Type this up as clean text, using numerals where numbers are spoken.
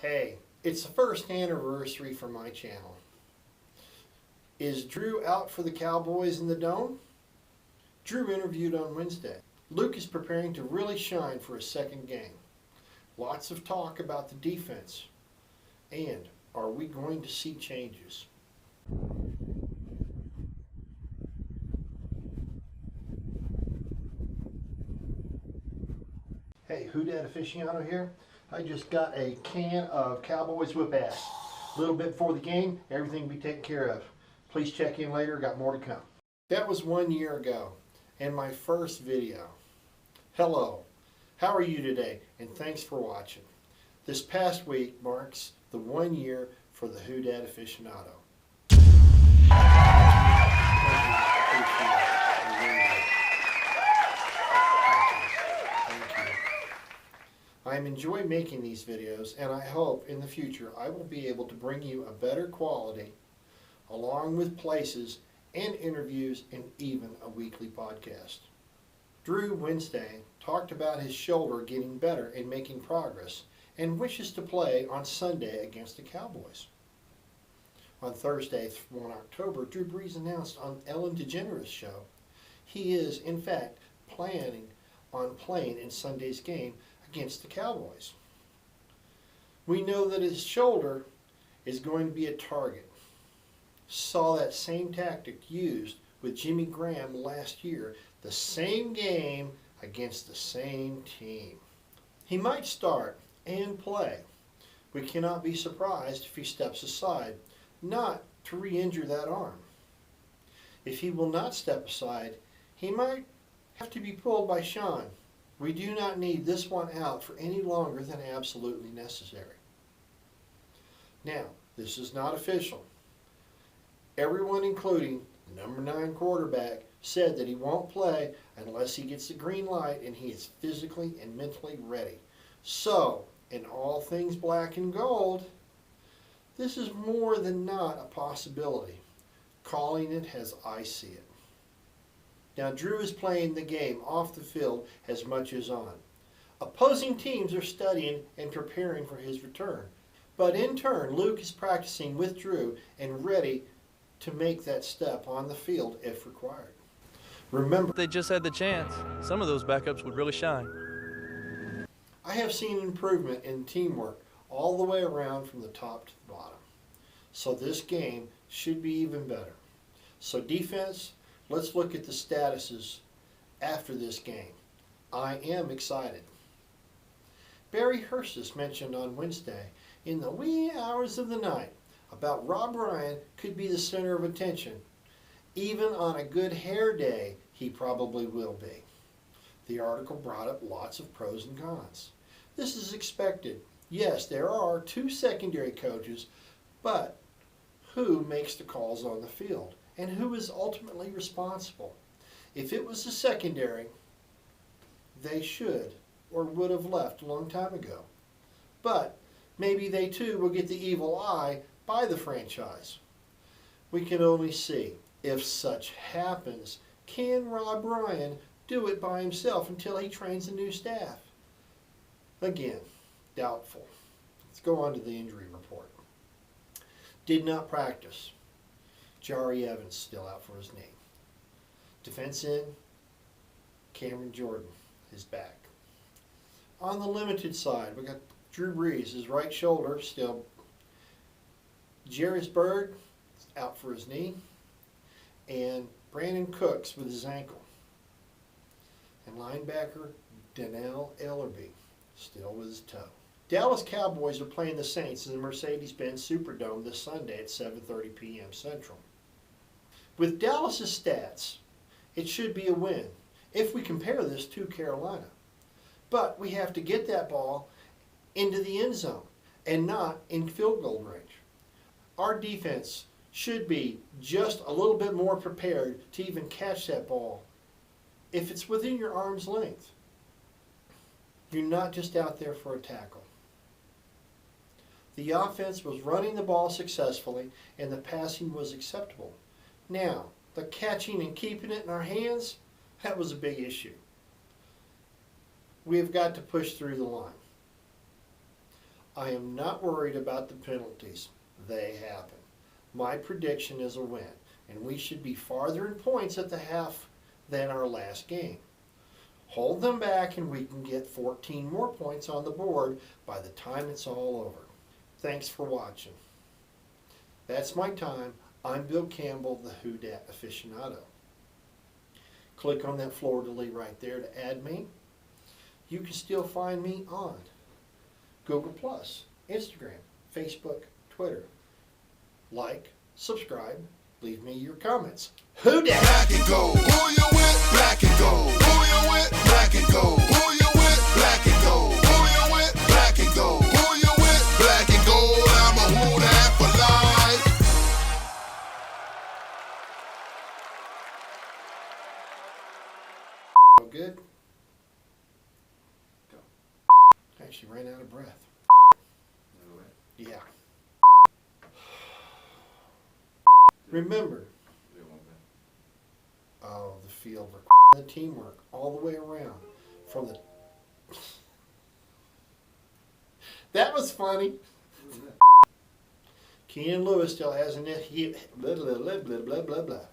Hey, it's the first anniversary for my channel. Is Drew out for the Cowboys in the Dome? Drew interviewed on Wednesday. Luke is preparing to really shine for his second game. Lots of talk about the defense. And are we going to see changes? Hey, Who Dat Aficionado here. I just got a can of Cowboys whip ass. A little bit before the game, everything will be taken care of. Please check in later, got more to come. That was 1 year ago, and my first video. Hello, how are you today? And thanks for watching. This past week marks the 1 year for the Who Dat Aficionado. I enjoy making these videos, and I hope in the future I will be able to bring you a better quality along with places and interviews and even a weekly podcast. Drew Wednesday talked about his shoulder getting better and making progress and wishes to play on Sunday against the Cowboys. On Thursday, 1 October, Drew Brees announced on Ellen DeGeneres' show he is, in fact, planning on playing in Sunday's game against the Cowboys. We know that his shoulder is going to be a target. Saw that same tactic used with Jimmy Graham last year, the same game against the same team. He might start and play. We cannot be surprised if he steps aside, not to re-injure that arm. If he will not step aside, he might have to be pulled by Sean. We do not need this one out for any longer than absolutely necessary. Now, this is not official. Everyone, including the number 9 quarterback, said that he won't play unless he gets the green light and he is physically and mentally ready. So, in all things black and gold, this is more than not a possibility. Calling it as I see it. Now, Drew is playing the game off the field as much as on. Opposing teams are studying and preparing for his return. But in turn, Luke is practicing with Drew and ready to make that step on the field if required. Remember, If they just had the chance, some of those backups would really shine. I have seen improvement in teamwork all the way around from the top to the bottom. So this game should be even better. So defense, let's look at the statuses after this game. I am excited. Barry Hirstius mentioned on Wednesday in the wee hours of the night about Rob Ryan could be the center of attention. Even on a good hair day, he probably will be. The article brought up lots of pros and cons. This is expected. Yes, there are 2 secondary coaches, but who makes the calls on the field? And who is ultimately responsible? If it was the secondary, they should or would have left a long time ago. But maybe they too will get the evil eye by the franchise. We can only see. If such happens, can Rob Ryan do it by himself until he trains a new staff? Again, doubtful. Let's go on to the injury report. Did not practice. Jari Evans still out for his knee. Defense end, Cameron Jordan is back. On the limited side, we got Drew Brees, his right shoulder still. Jarvis Bird is out for his knee. And Brandon Cooks with his ankle. And linebacker Dannell Ellerbe still with his toe. Dallas Cowboys are playing the Saints in the Mercedes-Benz Superdome this Sunday at 7:30 p.m. Central. With Dallas's stats, it should be a win if we compare this to Carolina. But we have to get that ball into the end zone and not in field goal range. Our defense should be just a little bit more prepared to even catch that ball if it's within your arm's length. You're not just out there for a tackle. The offense was running the ball successfully and the passing was acceptable. Now, the catching and keeping it in our hands, that was a big issue. We have got to push through the line. I am not worried about the penalties. They happen. My prediction is a win, and we should be farther in points at the half than our last game. Hold them back and we can get 14 more points on the board by the time it's all over. Thanks for watching. That's my time. I'm Bill Campbell, the Who Dat Aficionado. Click on that Fleur-de-lis right there to add me. You can still find me on Google+, Instagram, Facebook, Twitter. Like, subscribe, leave me your comments. Who Dat? Black and gold. Who you with? Black and gold. Who you with? Black and gold. Who you with? Black and gold. Who you with? Black and gold. Who you with? Black and gold. I'm a Who Dat for life. Good? Go. Actually ran out of breath. Yeah. Remember, oh, the field work, the teamwork, all the way around. From the. That was funny. Keenan Lewis still hasn't. Blah, blah, blah, blah, blah, blah, blah.